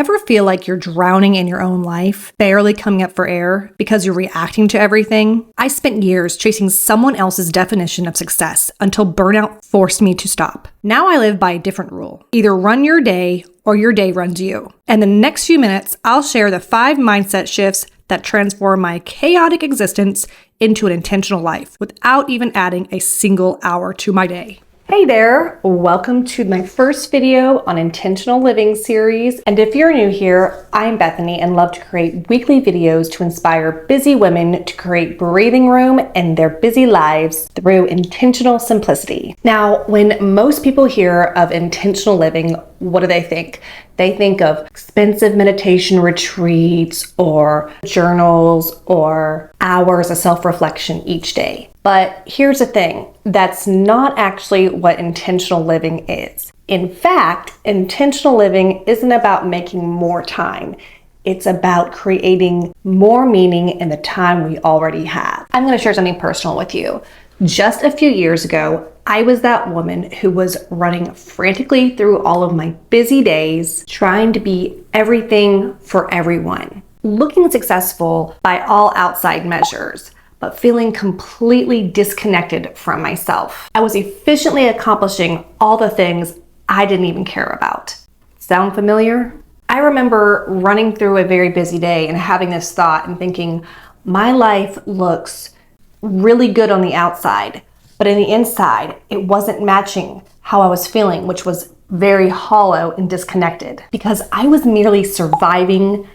ever feel like you're drowning in your own life, barely coming up for air because you're reacting to everything? I spent years chasing someone else's definition of success until burnout forced me to stop. Now I live by a different rule. Either run your day or your day runs you. And the next few minutes, I'll share the 5 mindset shifts that transform my chaotic existence into an intentional life without even adding a single hour to my day. Hey there, welcome to my first video on Intentional Living series. And if you're new here, I'm Bethany and love to create weekly videos to inspire busy women to create breathing room in their busy lives through intentional simplicity. Now, when most people hear of intentional living, what do they think? They think of expensive meditation retreats or journals or hours of self-reflection each day. But here's the thing, that's not actually what intentional living is. In fact, intentional living isn't about making more time. It's about creating more meaning in the time we already have. I'm going to share something personal with you. Just a few years ago, I was that woman who was running frantically through all of my busy days, trying to be everything for everyone, looking successful by all outside measures, but feeling completely disconnected from myself. I was efficiently accomplishing all the things I didn't even care about. Sound familiar? I remember running through a very busy day and having this thought and thinking, my life looks really good on the outside, but in the inside, it wasn't matching how I was feeling, which was very hollow and disconnected because I was merely surviving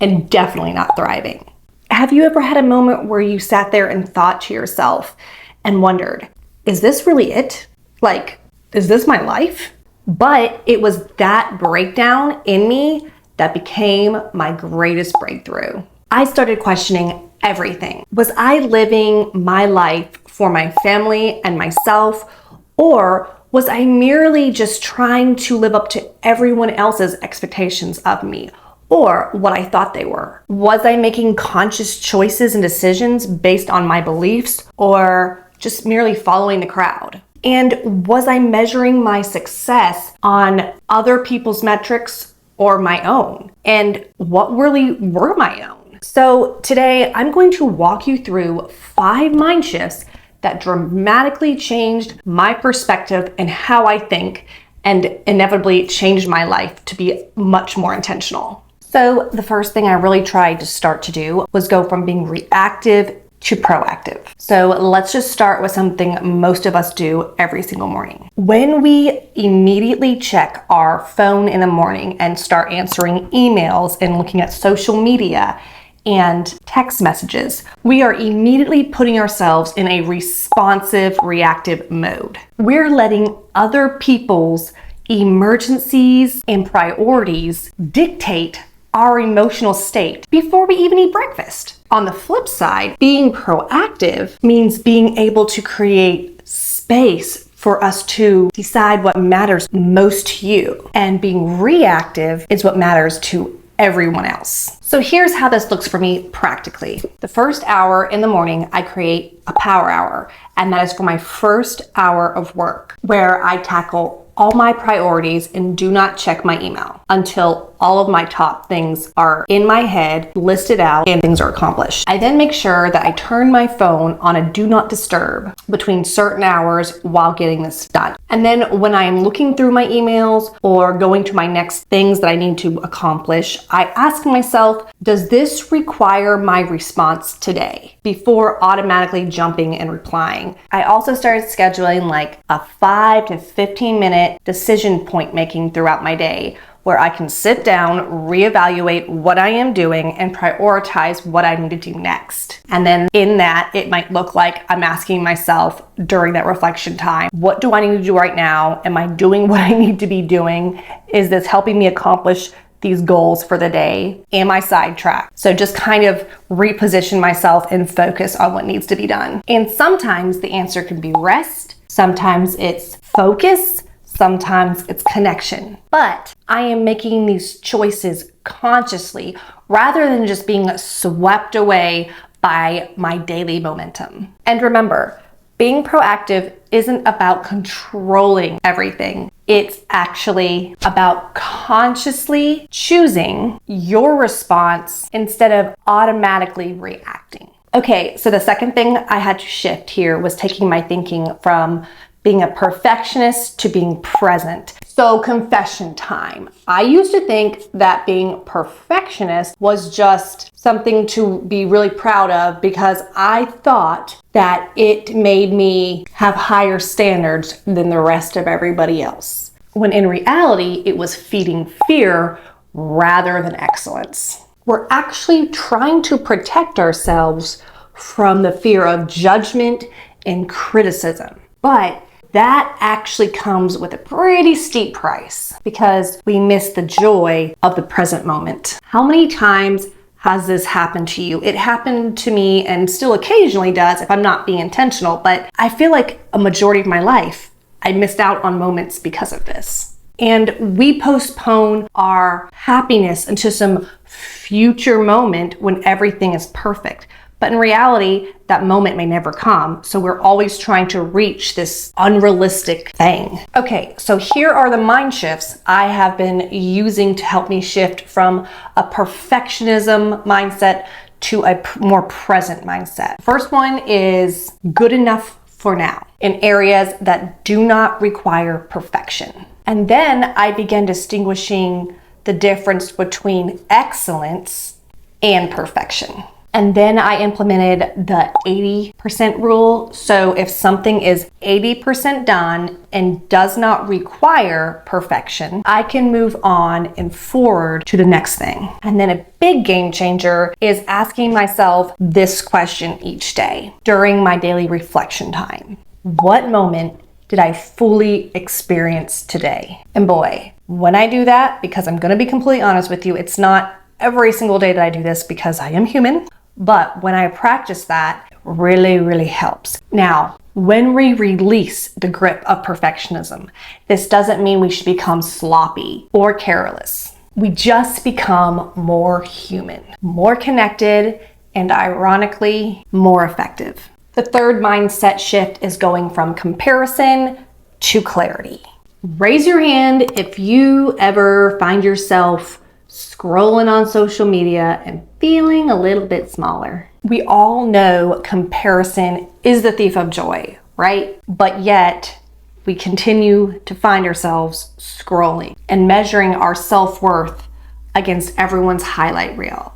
and definitely not thriving. Have you ever had a moment where you sat there and thought to yourself and wondered, is this really it? Like, is this my life? But it was that breakdown in me that became my greatest breakthrough. I started questioning everything. Was I living my life for my family and myself, or was I merely just trying to live up to everyone else's expectations of me? Or what I thought they were. Was I making conscious choices and decisions based on my beliefs or just merely following the crowd? And was I measuring my success on other people's metrics or my own? And what really were my own? So today I'm going to walk you through 5 mind shifts that dramatically changed my perspective and how I think, and inevitably changed my life to be much more intentional. So the first thing I really tried to start to do was go from being reactive to proactive. So let's just start with something most of us do every single morning. When we immediately check our phone in the morning and start answering emails and looking at social media and text messages, we are immediately putting ourselves in a responsive, reactive mode. We're letting other people's emergencies and priorities dictate our emotional state before we even eat breakfast. On the flip side, being proactive means being able to create space for us to decide what matters most to you. And being reactive is what matters to everyone else. So here's how this looks for me practically. The first hour in the morning, I create a power hour, and that is for my first hour of work, where I tackle all my priorities and do not check my email until all of my top things are in my head, listed out, and things are accomplished. I then make sure that I turn my phone on a do not disturb between certain hours while getting this done. And then when I am looking through my emails or going to my next things that I need to accomplish, I ask myself, does this require my response today? Before automatically jumping and replying. I also started scheduling like a 5 to 15 minute decision point making throughout my day, where I can sit down, reevaluate what I am doing, and prioritize what I need to do next. And then in that, it might look like I'm asking myself during that reflection time, what do I need to do right now? Am I doing what I need to be doing? Is this helping me accomplish these goals for the day? Am I sidetracked? So just kind of reposition myself and focus on what needs to be done. And sometimes the answer can be rest. Sometimes it's focus. Sometimes it's connection. But I am making these choices consciously rather than just being swept away by my daily momentum. And remember, being proactive isn't about controlling everything. It's actually about consciously choosing your response instead of automatically reacting. Okay, so the second thing I had to shift here was taking my thinking from being a perfectionist to being present. So confession time. I used to think that being perfectionist was just something to be really proud of because I thought that it made me have higher standards than the rest of everybody else. When in reality, it was feeding fear rather than excellence. We're actually trying to protect ourselves from the fear of judgment and criticism. But that actually comes with a pretty steep price because we miss the joy of the present moment. How many times has this happened to you? It happened to me and still occasionally does if I'm not being intentional, but I feel like a majority of my life, I missed out on moments because of this. And we postpone our happiness into some future moment when everything is perfect. But in reality, that moment may never come. So we're always trying to reach this unrealistic thing. Okay, so here are the mind shifts I have been using to help me shift from a perfectionism mindset to a more present mindset. First one is good enough for now in areas that do not require perfection. And then I began distinguishing the difference between excellence and perfection. And then I implemented the 80% rule. So if something is 80% done and does not require perfection, I can move on and forward to the next thing. And then a big game changer is asking myself this question each day during my daily reflection time. What moment did I fully experience today? And boy, when I do that, because I'm going to be completely honest with you, it's not every single day that I do this because I am human. But when I practice that, it really, really helps. Now, when we release the grip of perfectionism, this doesn't mean we should become sloppy or careless. We just become more human, more connected, and ironically, more effective. The third mindset shift is going from comparison to clarity. Raise your hand if you ever find yourself scrolling on social media and feeling a little bit smaller. We all know comparison is the thief of joy, right? But yet we continue to find ourselves scrolling and measuring our self-worth against everyone's highlight reel.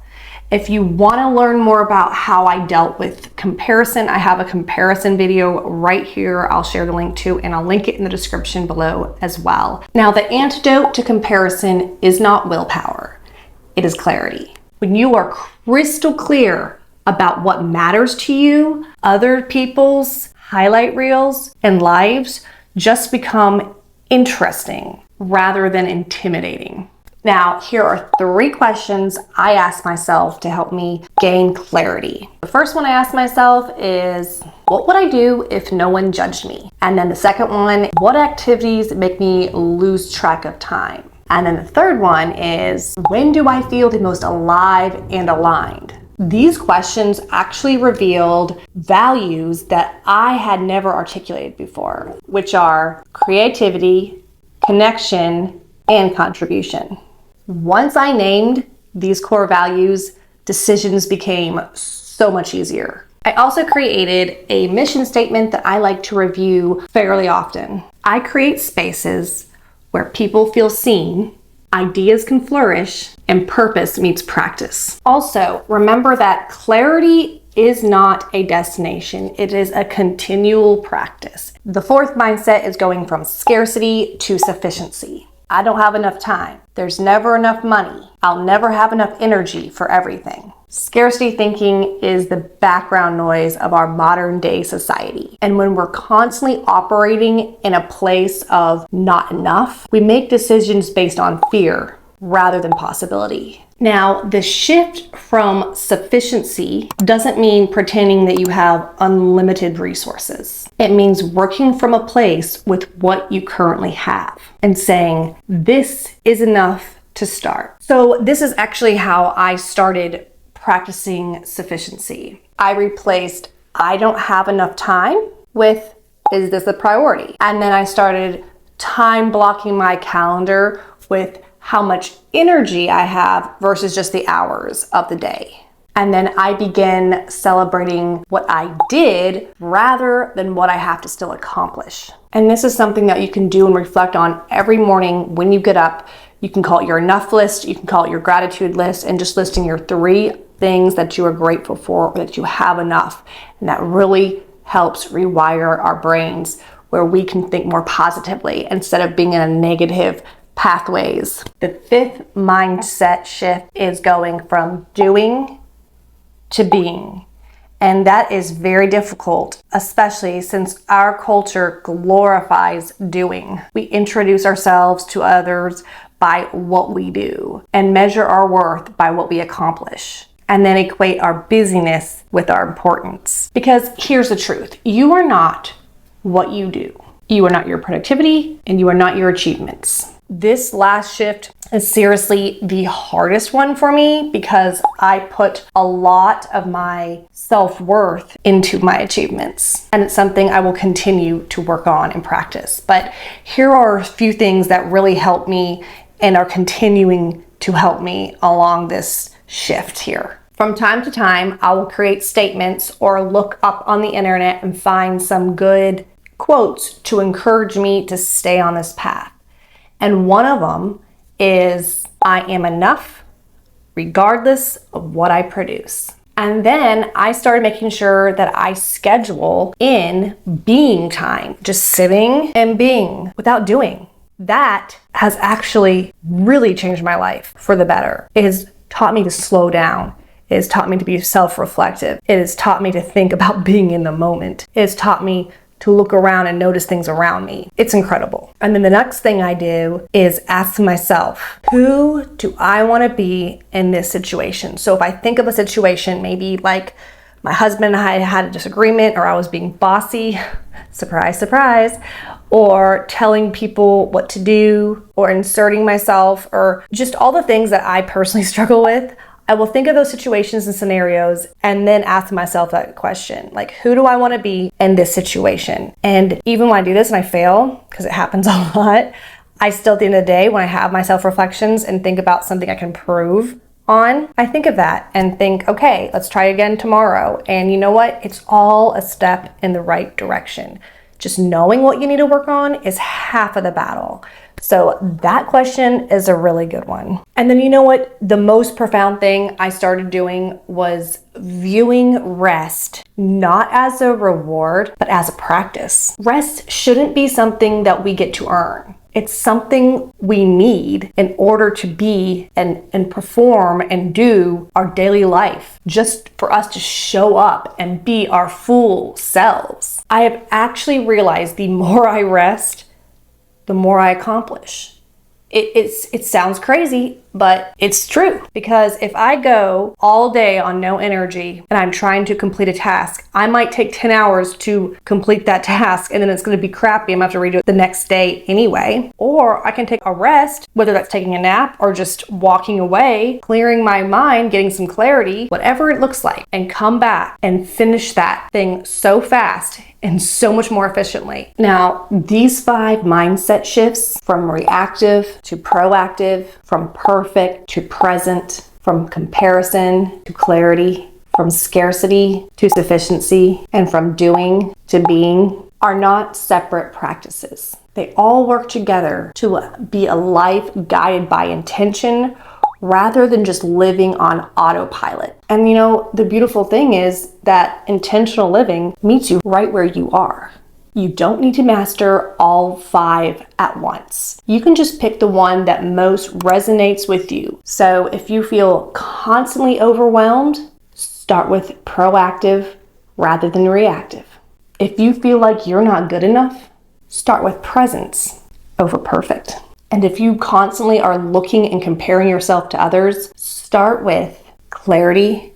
If you want to learn more about how I dealt with comparison, I have a comparison video right here. I'll share the link to, and I'll link it in the description below as well. Now, the antidote to comparison is not willpower. It is clarity. When you are crystal clear about what matters to you, other people's highlight reels and lives just become interesting rather than intimidating. Now, here are 3 questions I ask myself to help me gain clarity. The first one I ask myself is, what would I do if no one judged me? And then the second one, what activities make me lose track of time? And then the third one is, when do I feel the most alive and aligned? These questions actually revealed values that I had never articulated before, which are creativity, connection, and contribution. Once I named these core values, decisions became so much easier. I also created a mission statement that I like to review fairly often. I create spaces where people feel seen, ideas can flourish, and purpose meets practice. Also, remember that clarity is not a destination. It is a continual practice. The fourth mindset is going from scarcity to sufficiency. I don't have enough time. There's never enough money. I'll never have enough energy for everything. Scarcity thinking is the background noise of our modern day society. And when we're constantly operating in a place of not enough, we make decisions based on fear rather than possibility. Now, the shift from sufficiency doesn't mean pretending that you have unlimited resources. It means working from a place with what you currently have and saying, this is enough to start. So this is actually how I started practicing sufficiency. I replaced, I don't have enough time with, is this a priority? And then I started time blocking my calendar with how much energy I have versus just the hours of the day. And then I begin celebrating what I did rather than what I have to still accomplish. And this is something that you can do and reflect on every morning when you get up. You can call it your enough list, you can call it your gratitude list, and just listing your 3 things that you are grateful for or that you have enough. And that really helps rewire our brains where we can think more positively instead of being in a negative pathways. The 5th mindset shift is going from doing to being. And that is very difficult, especially since our culture glorifies doing. We introduce ourselves to others by what we do and measure our worth by what we accomplish, and then equate our busyness with our importance. Because here's the truth, you are not what you do. You are not your productivity, and you are not your achievements. This last shift is seriously the hardest one for me because I put a lot of my self-worth into my achievements, and it's something I will continue to work on and practice. But here are a few things that really help me and are continuing to help me along this shift here. From time to time, I will create statements or look up on the internet and find some good quotes to encourage me to stay on this path. And one of them is, I am enough regardless of what I produce. And then I started making sure that I schedule in being time, just sitting and being without doing. That has actually really changed my life for the better. It has taught me to slow down. It has taught me to be self-reflective. It has taught me to think about being in the moment. It has taught me to look around and notice things around me. It's incredible. And then the next thing I do is ask myself, who do I want to be in this situation? So if I think of a situation, maybe like my husband and I had a disagreement, or I was being bossy, surprise, surprise, or telling people what to do, or inserting myself, or just all the things that I personally struggle with, I will think of those situations and scenarios and then ask myself that question, like, who do I want to be in this situation? And even when I do this and I fail, because it happens a lot, I still, at the end of the day, when I have my self-reflections and think about something I can improve on, I think of that and think, okay, let's try again tomorrow. And you know what? It's all a step in the right direction. Just knowing what you need to work on is half of the battle. So that question is a really good one. And then you know what? The most profound thing I started doing was viewing rest not as a reward, but as a practice. Rest shouldn't be something that we get to earn. It's something we need in order to be and perform and do our daily life, just for us to show up and be our full selves. I have actually realized the more I rest, the more I accomplish. It sounds crazy, but it's true. Because if I go all day on no energy and I'm trying to complete a task, I might take 10 hours to complete that task, and then it's going to be crappy. I'm going to have to redo it the next day anyway. Or I can take a rest, whether that's taking a nap or just walking away, clearing my mind, getting some clarity, whatever it looks like, and come back and finish that thing so fast and so much more efficiently. Now, these 5 mindset shifts, from reactive to proactive, from perfect to present, from comparison to clarity, from scarcity to sufficiency, and from doing to being, are not separate practices. They all work together to be a life guided by intention rather than just living on autopilot. And you know, the beautiful thing is that intentional living meets you right where you are. You don't need to master all 5 at once. You can just pick the one that most resonates with you. So if you feel constantly overwhelmed, start with proactive rather than reactive. If you feel like you're not good enough, start with presence over perfect. And if you constantly are looking and comparing yourself to others, start with clarity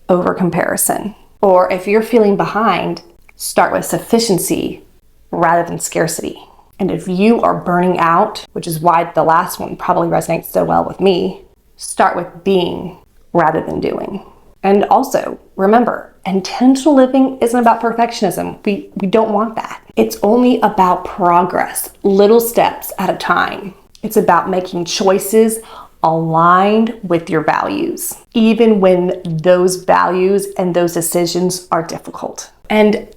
over comparison. Or if you're feeling behind, start with sufficiency rather than scarcity. And if you are burning out, which is why the last one probably resonates so well with me, start with being rather than doing. And also, remember, intentional living isn't about perfectionism. We don't want that. It's only about progress, little steps at a time. It's about making choices aligned with your values, even when those values and those decisions are difficult. And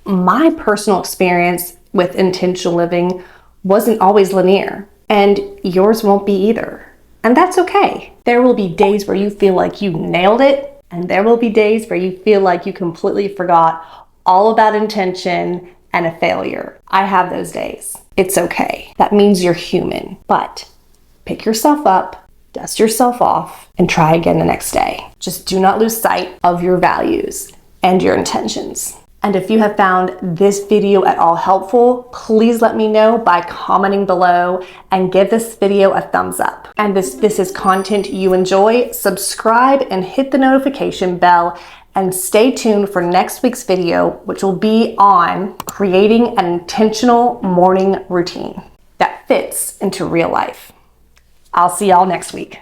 my personal experience with intentional living wasn't always linear, and yours won't be either. And that's okay. There will be days where you feel like you nailed it, and there will be days where you feel like you completely forgot all about intention and a failure. I have those days. It's okay. That means you're human. But pick yourself up, dust yourself off, and try again the next day. Just do not lose sight of your values and your intentions. And if you have found this video at all helpful, please let me know by commenting below and give this video a thumbs up. And this is content you enjoy, subscribe and hit the notification bell, and stay tuned for next week's video, which will be on creating an intentional morning routine that fits into real life. I'll see y'all next week.